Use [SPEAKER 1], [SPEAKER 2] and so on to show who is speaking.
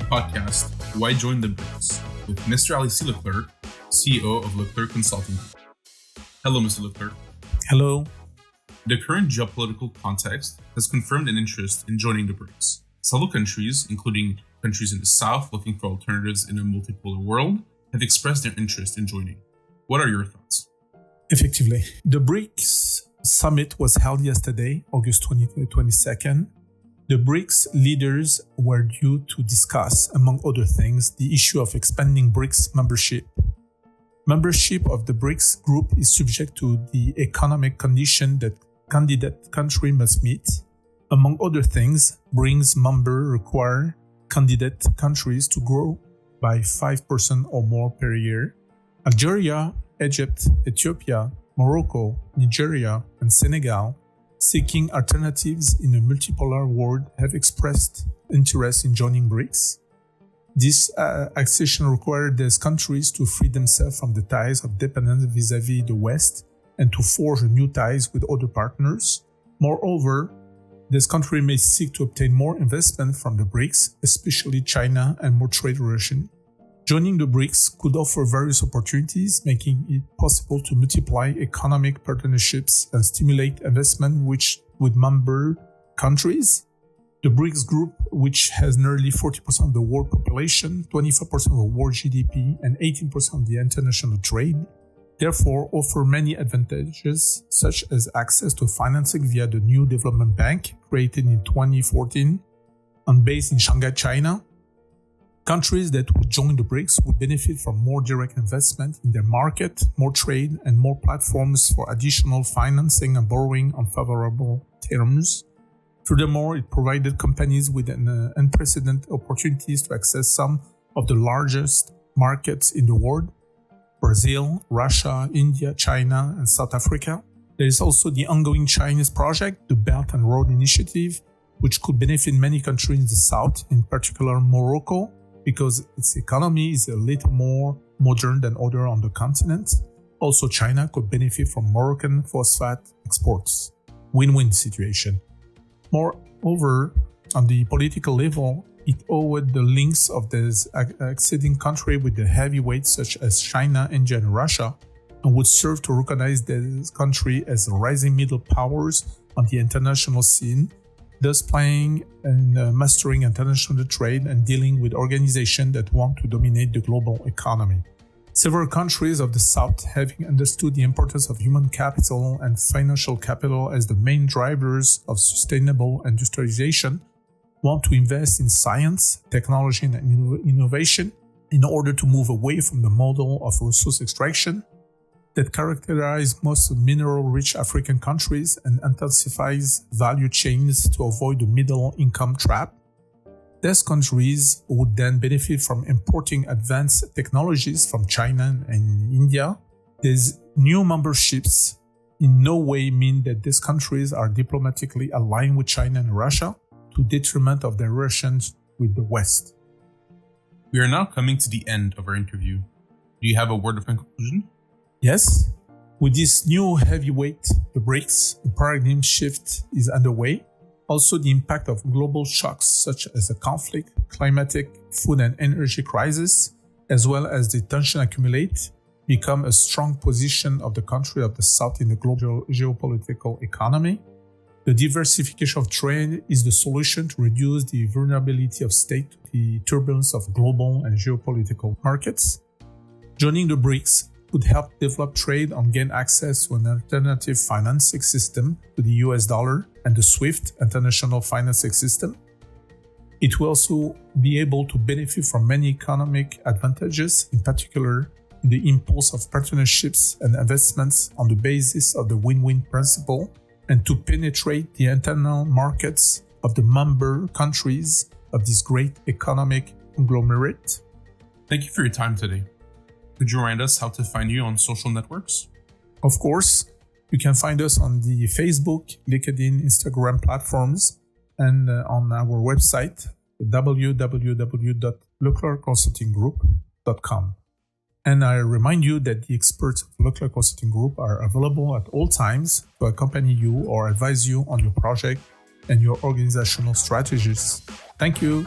[SPEAKER 1] podcast, Why Join the BRICS, with Mr. Alexis Leclerc, CEO of Leclerc Consulting Group. Hello, Mr. Leclerc.
[SPEAKER 2] Hello.
[SPEAKER 1] The current geopolitical context has confirmed an interest in joining the BRICS. Several countries, including countries in the South looking for alternatives in a multipolar world, have expressed their interest in joining. What are your thoughts?
[SPEAKER 2] Effectively, the BRICS summit was held yesterday, August 22nd. The BRICS leaders were due to discuss, among other things, the issue of expanding BRICS membership. Membership of the BRICS group is subject to the economic condition that candidate country must meet. Among other things, BRICS members require candidate countries to grow by 5% or more per year. Algeria, Egypt, Ethiopia, Morocco, Nigeria, and Senegal, seeking alternatives in a multipolar world, have expressed interest in joining BRICS. This accession required these countries to free themselves from the ties of dependence vis-à-vis the West and to forge new ties with other partners. Moreover, this country may seek to obtain more investment from the BRICS, especially China, and more trade relations. Joining the BRICS could offer various opportunities, making it possible to multiply economic partnerships and stimulate investment with member countries. The BRICS group, which has nearly 40% of the world population, 25% of the world GDP, and 18% of the international trade, therefore offer many advantages, such as access to financing via the new development bank created in 2014 and based in Shanghai, China. Countries that would join the BRICS would benefit from more direct investment in their market, more trade, and more platforms for additional financing and borrowing on favorable terms. Furthermore, it provided companies with unprecedented opportunities to access some of the largest markets in the world: Brazil, Russia, India, China, and South Africa. There is also the ongoing Chinese project, the Belt and Road Initiative, which could benefit many countries in the South, in particular Morocco, because its economy is a little more modern than others on the continent. Also, China could benefit from Moroccan phosphate exports. Win-win situation. Moreover, on the political level, it owed the links of this acceding country with the heavyweights such as China, India, and Russia, and would serve to recognize this country as rising middle powers on the international scene, thus playing and mastering international trade and dealing with organizations that want to dominate the global economy. Several countries of the South, having understood the importance of human capital and financial capital as the main drivers of sustainable industrialization, want to invest in science, technology, and innovation in order to move away from the model of resource extraction that characterize most mineral-rich African countries and intensifies value chains to avoid the middle-income trap. These countries would then benefit from importing advanced technologies from China and India. These new memberships in no way mean that these countries are diplomatically aligned with China and Russia to detriment of their relations with the West.
[SPEAKER 1] We are now coming to the end of our interview. Do you have a word of conclusion?
[SPEAKER 2] Yes, with this new heavyweight, the BRICS, the paradigm shift is underway. Also, the impact of global shocks such as the conflict, climatic, food and energy crisis, as well as the tension accumulate, become a strong position of the country of the South in the global geopolitical economy. The diversification of trade is the solution to reduce the vulnerability of state to the turbulence of global and geopolitical markets. Joining the BRICS would help develop trade and gain access to an alternative financing system to the US dollar and the SWIFT international financing system. It will also be able to benefit from many economic advantages, in particular the impulse of partnerships and investments on the basis of the win-win principle, and to penetrate the internal markets of the member countries of this great economic conglomerate.
[SPEAKER 1] Thank you for your time today. Could you remind us how to find you on social networks?
[SPEAKER 2] Of course, you can find us on the Facebook, LinkedIn, Instagram platforms, and on our website, www.leclercconsultinggroup.com. And I remind you that the experts of Leclerc Consulting Group are available at all times to accompany you or advise you on your project and your organizational strategies. Thank you.